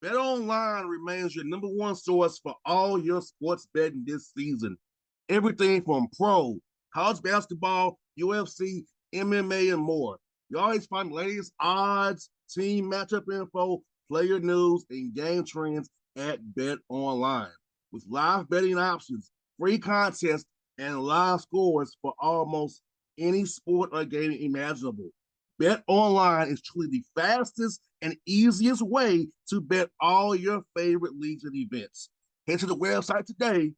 BetOnline remains your number one source for all your sports betting this season. Everything from pro, college basketball, UFC, MMA, and more. You always find the latest odds, team matchup info, player news, and game trends at BetOnline. With live betting options, free contests, and live scores for almost any sport or game imaginable. Bet Online is truly the fastest and easiest way to bet all your favorite leagues and events. Head to the website today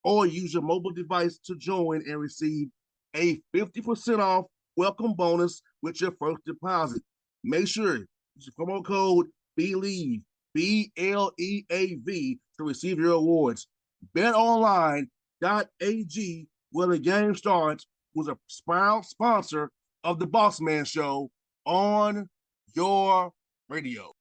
or use your mobile device to join and receive a 50% off welcome bonus with your first deposit. Make sure you use the promo code BLEAV, BLEAV, to receive your rewards. BetOnline.ag, where the game starts, was a proud sponsor of the Bossman Show on your radio.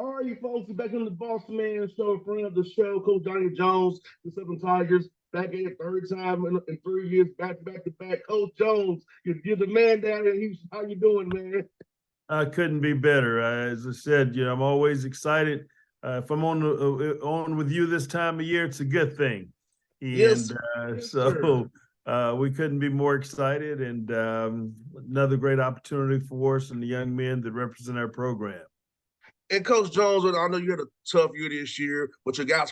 All right, you folks, back on the Bossman Show, friend of the show, Coach Johnny Jones, the Southern Tigers, back at it third time in 3 years, back to back. Coach Jones, you're the man down in Houston. How you doing, man? I couldn't be better. As I said, I'm always excited. If I'm on with you this time of year, it's a good thing, Yes, and yes, sir. so we couldn't be more excited. And another great opportunity for us and the young men that represent our program. And Coach Jones, I know you had a tough year this year, but your guys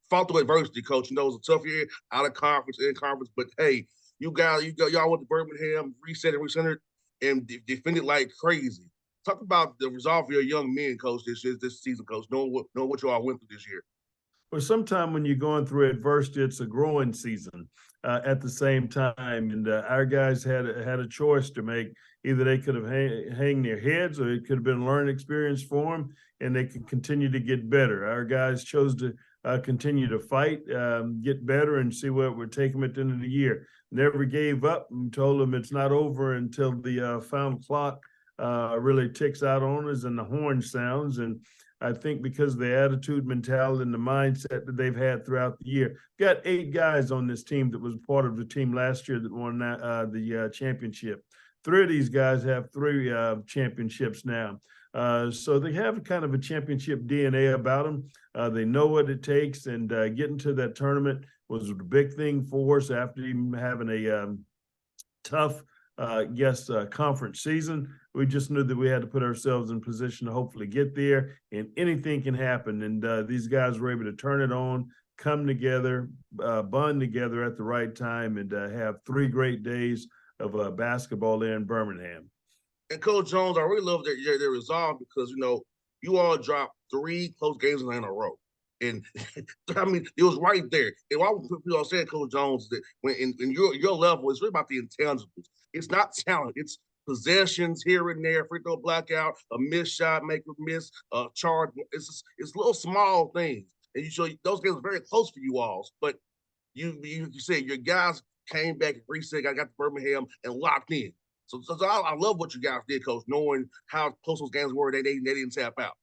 fought through adversity, Coach. You know, it was a tough year out of conference, in conference, but hey, y'all went to Birmingham, recentered, and defended like crazy. Talk about the resolve of your young men, Coach, this season, Coach, knowing what you all went through this year. Well, sometime when you're going through adversity, it's a growing season at the same time. And our guys had a choice to make. Either they could have hang their heads, or it could have been a learning experience for them, and they could continue to get better. Our guys chose to continue to fight, get better, and see where it would take them at the end of the year. Never gave up, and told them it's not over until the final clock really ticks out on us and the horn sounds. And I think because of the attitude, mentality, and the mindset that they've had throughout the year. Got 8 guys on this team that was part of the team last year that won the championship. 3 of these guys have 3 championships now. So they have kind of a championship DNA about them. They know what it takes, and getting to that tournament was a big thing for us after even having a tough conference season. We just knew that we had to put ourselves in position to hopefully get there, and anything can happen. And these guys were able to turn it on, come together, bond together at the right time, and have 3 great days of basketball there in Birmingham. And Coach Jones, I really love their resolve because you all dropped 3 close games in a row. And I mean, it was right there. And why people are saying, Coach Jones, that when in your level, it's really about the intangibles. It's not talent. It's possessions here and there, free throw blackout, a missed shot, make a miss, a charge. It's little small things. And you show those games are very close for you all. But you said your guys came back and reset, got to Birmingham and locked in. So I love what you guys did, Coach, knowing how close those games were. They didn't tap out.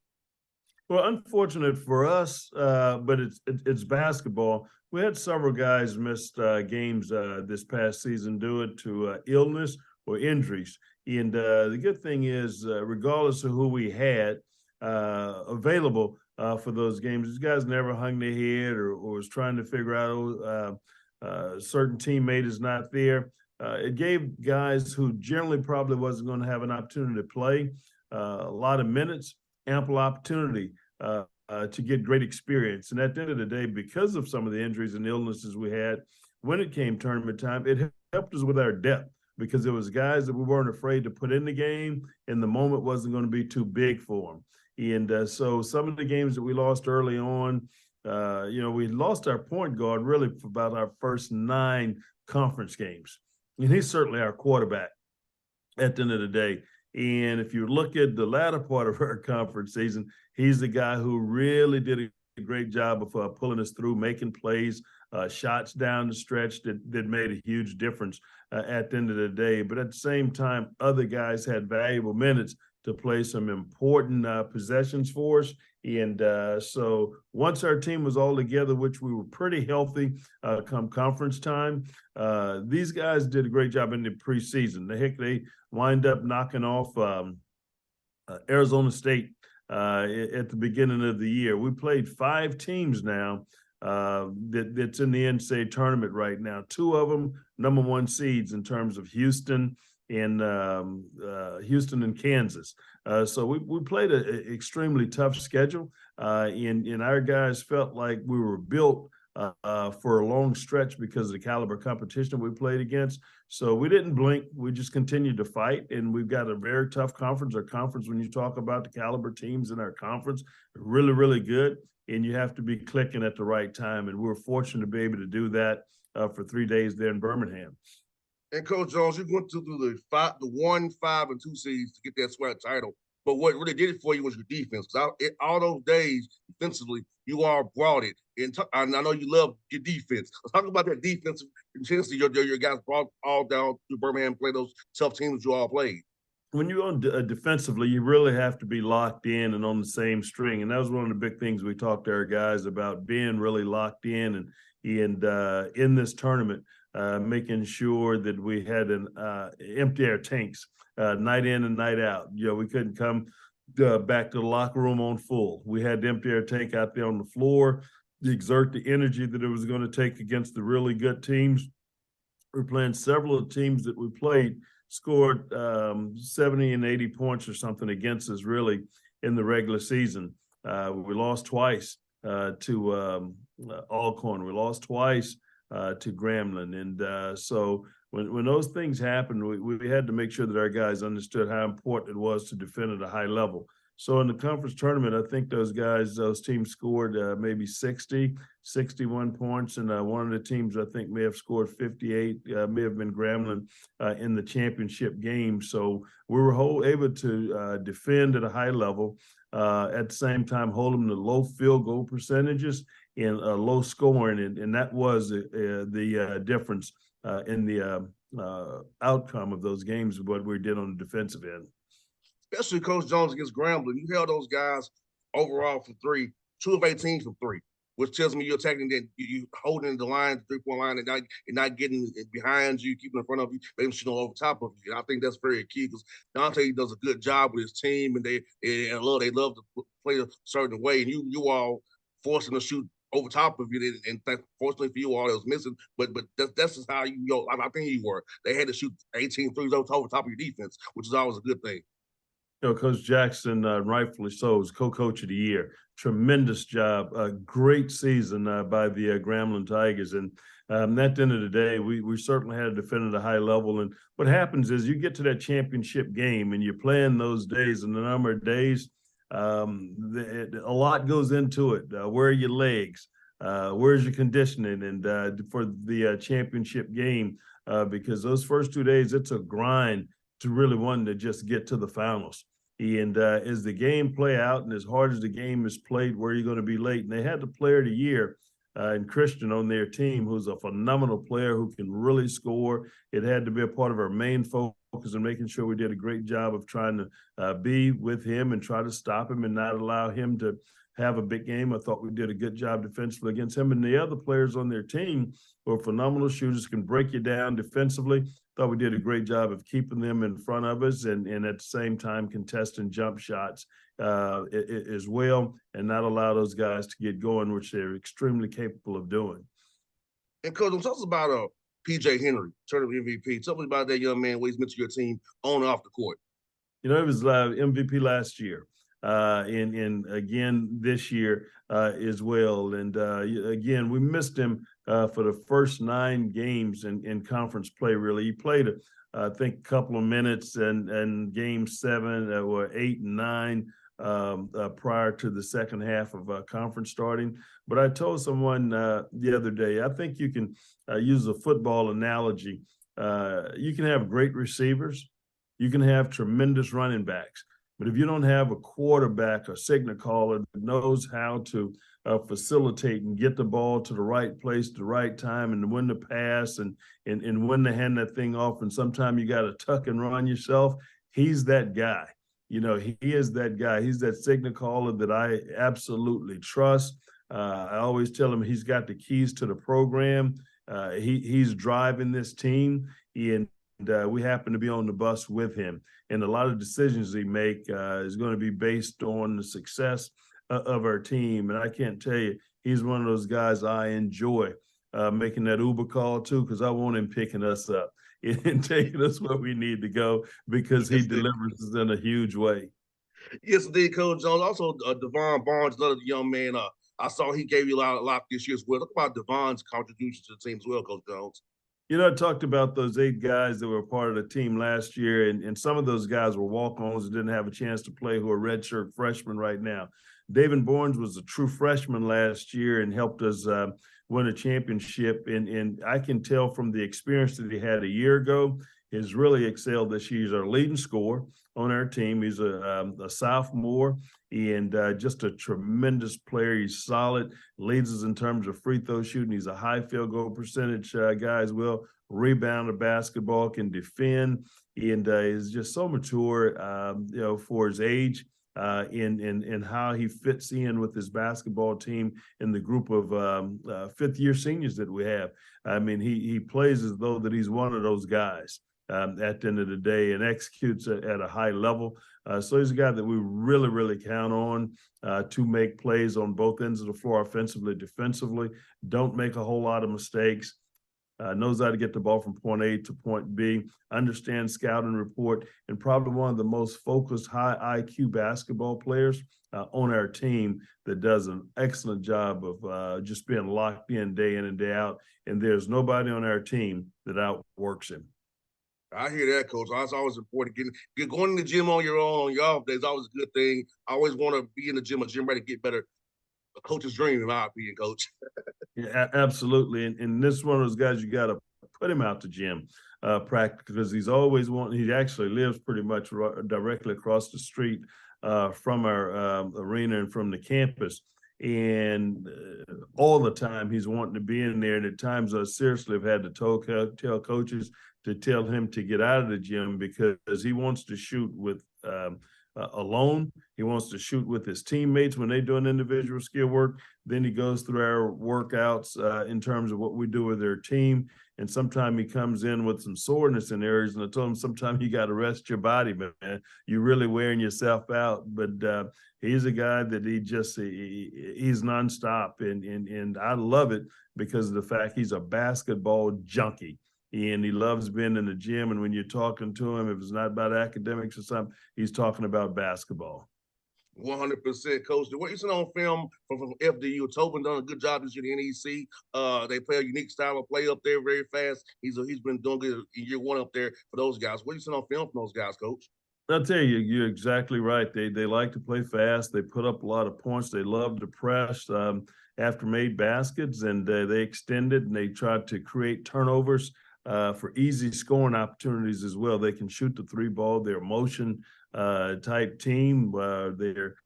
Well, unfortunate for us, but it's basketball. We had several guys missed games this past season due to illness or injuries. And the good thing is, regardless of who we had available for those games, these guys never hung their head or was trying to figure out a certain teammate is not there. It gave guys who generally probably wasn't going to have an opportunity to play a lot of minutes, ample opportunity to get great experience. And at the end of the day, because of some of the injuries and illnesses we had, when it came tournament time, it helped us with our depth because there was guys that we weren't afraid to put in the game, and the moment wasn't going to be too big for them. And so some of the games that we lost early on, we lost our point guard really for about our first 9 conference games. And he's certainly our quarterback at the end of the day. And if you look at the latter part of our conference season, he's the guy who really did a great job of pulling us through, making plays, shots down the stretch that made a huge difference at the end of the day. But at the same time, other guys had valuable minutes to play some important possessions for us. And so once our team was all together, which we were pretty healthy come conference time, these guys did a great job in the preseason. They wind up knocking off Arizona State at the beginning of the year. We played 5 teams now that's in the NCAA tournament right now. 2 of them #1 seeds in terms of Houston and Kansas. So we played an extremely tough schedule, and our guys felt like we were built for a long stretch because of the caliber competition we played against. So we didn't blink. We just continued to fight, and we've got a very tough conference. Our conference, when you talk about the caliber teams in our conference, really, really good, and you have to be clicking at the right time. And we're fortunate to be able to do that for 3 days there in Birmingham. And Coach Jones, you went through the 1, 5, and 2 seeds to get that SWAC title. But what really did it for you was your defense. Because all those days, defensively, you all brought it. And I know you love your defense. Let's talk about that defensive intensity your guys brought all down to Birmingham and play those tough teams you all played. When you're on defensively, you really have to be locked in and on the same string. And that was one of the big things we talked to our guys about, being really locked in and in this tournament, making sure that we had empty our tanks night in and night out. We couldn't come back to the locker room on full. We had to empty our tank out there on the floor, to exert the energy that it was going to take against the really good teams. We're playing several of the teams that we played scored 70 and 80 points or something against us really in the regular season. We lost twice to Alcorn. We lost twice to Grambling. And so when those things happened, we had to make sure that our guys understood how important it was to defend at a high level. So in the conference tournament, I think those teams scored maybe 60, 61 points. And one of the teams I think may have scored 58, may have been Grambling in the championship game. So we were able to defend at a high level, at the same time hold them to low field goal percentages and low scoring. And that was the difference in the outcome of those games, what we did on the defensive end. Especially Coach Jones against Grambling. You held those guys overall for 3, 2 of 18 for 3, which tells me you're attacking that you holding the line, the 3-point line, and not getting behind you, keeping in front of you, making sure over top of you. And I think that's very key because Dante does a good job with his team, and they love to play a certain way, and you all forcing to shoot over top of you, and fortunately for you all, it was missing. But that's just how you go. I think you were. They had to shoot 18 threes over top of your defense, which is always a good thing. Coach Jackson, rightfully so, is co-coach of the year. Tremendous job, a great season by the Grambling Tigers. And at the end of the day, we certainly had to defend at a high level. And what happens is you get to that championship game and you're playing those days, and the number of days, a lot goes into it. Where are your legs? Where's your conditioning? And for the championship game, because those first 2 days, it's a grind to really want to just get to the finals. And as the game play out and as hard as the game is played, where you're going to be late. And they had the player of the year and Christian on their team, who's a phenomenal player who can really score. It had to be a part of our main focus in making sure we did a great job of trying to be with him and try to stop him and not allow him to have a big game. I thought we did a good job defensively against him. And the other players on their team who are phenomenal shooters, can break you down defensively. Thought we did a great job of keeping them in front of us and at the same time contesting jump shots as well, and not allow those guys to get going, which they're extremely capable of doing. And Coach, tell us about PJ Henry, tournament MVP. Tell me about that young man, what he's meant to your team on and off the court. He was MVP last year. And again this year as well. And again, we missed him for the first 9 games in conference play. Really, he played I think a couple of minutes and game 7 or 8 and 9 prior to the second half of conference starting. But I told someone the other day, I think you can use a football analogy. You can have great receivers, you can have tremendous running backs, but if you don't have a quarterback or signal caller that knows how to facilitate and get the ball to the right place at the right time and when to pass and when to hand that thing off, and sometimes you got to tuck and run yourself, he's that guy. You know, he is that guy. He's that signal caller that I absolutely trust. I always tell him he's got the keys to the program. He's driving this team, and we happen to be on the bus with him. And a lot of decisions he make is going to be based on the success of our team. And I can't tell you, he's one of those guys I enjoy making that Uber call too, because I want him picking us up and taking us where we need to go, because he delivers us in a huge way. Yes, indeed, Coach Jones. Also, Devon Barnes, another young man. I saw he gave you a lot this year as well. Talk about Devon's contribution to the team as well, Coach Jones. You know, I talked about those 8 guys that were part of the team last year, and some of those guys were walk-ons that didn't have a chance to play, who are redshirt freshmen right now. David Barnes was a true freshman last year and helped us win a championship. And I can tell from the experience that he had a year ago, has really excelled this year. He's our leading scorer on our team. He's a sophomore and just a tremendous player. He's solid, leads us in terms of free throw shooting. He's a high field goal percentage guy as well. Rebound the basketball, can defend, and is just so mature, you know, for his age. In how he fits in with his basketball team and the group of fifth-year seniors that we have. I mean, he plays as though that he's one of those guys at the end of the day, and executes at a high level. So he's a guy that we really, really count on to make plays on both ends of the floor, offensively, defensively. Don't make a whole lot of mistakes. Knows how to get the ball from point A to point B, understands scout and report, and probably one of the most focused, high IQ basketball players on our team that does an excellent job of just being locked in and day out. And there's nobody on our team that outworks him. I hear that, Coach. It's always important. Going to the gym on your own, on your off days, is always a good thing. I always want to be in the gym, a gym ready to get better. A coach's dream, in my opinion, Coach. Yeah, absolutely. And this is one of those guys you got to put him out to gym practice, because he's always wanting. He actually lives pretty much directly across the street from our arena and from the campus. And all the time he's wanting to be in there. And at times I seriously have had to tell coaches to tell him to get out of the gym, because he wants to shoot with alone. He wants to shoot with his teammates when they do an individual skill work. Then he goes through our workouts in terms of what we do with their team. And sometimes he comes in with some soreness in areas. And I told him, sometimes you got to rest your body, man. You're really wearing yourself out. But he's a guy that he's nonstop. And I love it because of the fact he's a basketball junkie. And he loves being in the gym. And when you're talking to him, if it's not about academics or something, he's talking about basketball. 100%, Coach. What you seen on film from FDU? Tobin done a good job this year in the NEC. They play a unique style of play up there, very fast. He's been doing good in year one up there for those guys. What you seen on film from those guys, Coach? I'll tell you, you're exactly right. They like to play fast. They put up a lot of points. They love to press after made baskets, and they extended and they tried to create turnovers for easy scoring opportunities as well. They can shoot the 3 ball. They're a motion type team. They're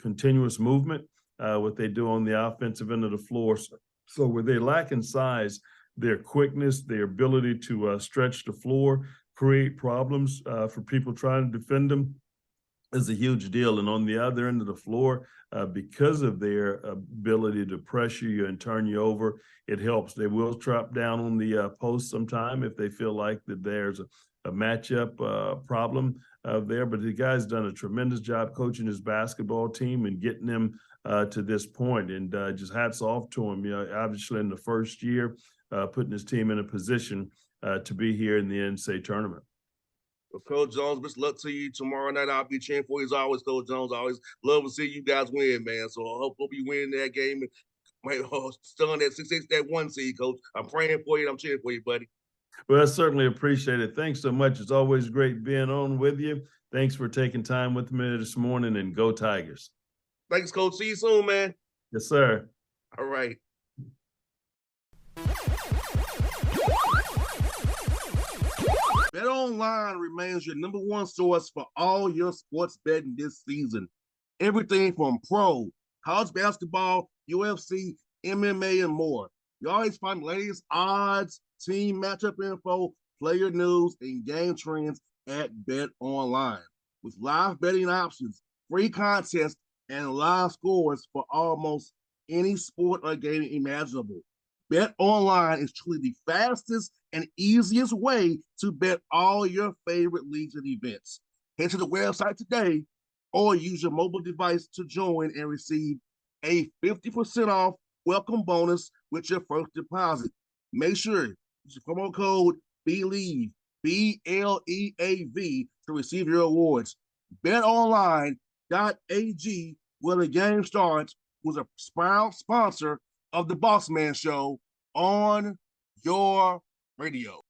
continuous movement, what they do on the offensive end of the floor. So where they lack in size, their quickness, their ability to stretch the floor, create problems for people trying to defend them, is a huge deal. And on the other end of the floor, because of their ability to pressure you and turn you over, it helps. They will trap down on the post sometime if they feel like that there's a matchup problem there. But the guy's done a tremendous job coaching his basketball team and getting them to this point. And just hats off to him. You know, obviously in the first year, putting his team in a position to be here in the NCAA tournament. Well, Coach Jones, best luck to you tomorrow night. I'll be cheering for you as always, Coach Jones. I always love to see you guys win, man. So I hope you win that game and might stun that 6-6, that 1 seed, Coach. I'm praying for you and I'm cheering for you, buddy. Well, I certainly appreciate it. Thanks so much. It's always great being on with you. Thanks for taking time with me this morning, and go Tigers. Thanks, Coach. See you soon, man. Yes, sir. All right. BetOnline remains your number one source for all your sports betting this season. Everything from pro, college basketball, UFC, MMA, and more. You always find the latest odds, team matchup info, player news, and game trends at BetOnline. With live betting options, free contests, and live scores for almost any sport or game imaginable. BetOnline is truly the fastest and easiest way to bet all your favorite leagues and events. Head to the website today or use your mobile device to join and receive a 50% off welcome bonus with your first deposit. Make sure you use the promo code BLEAV, BLEAV, to receive your rewards. BetOnline.ag, where the game starts, was a proud sponsor of the Bossman Show on your radio.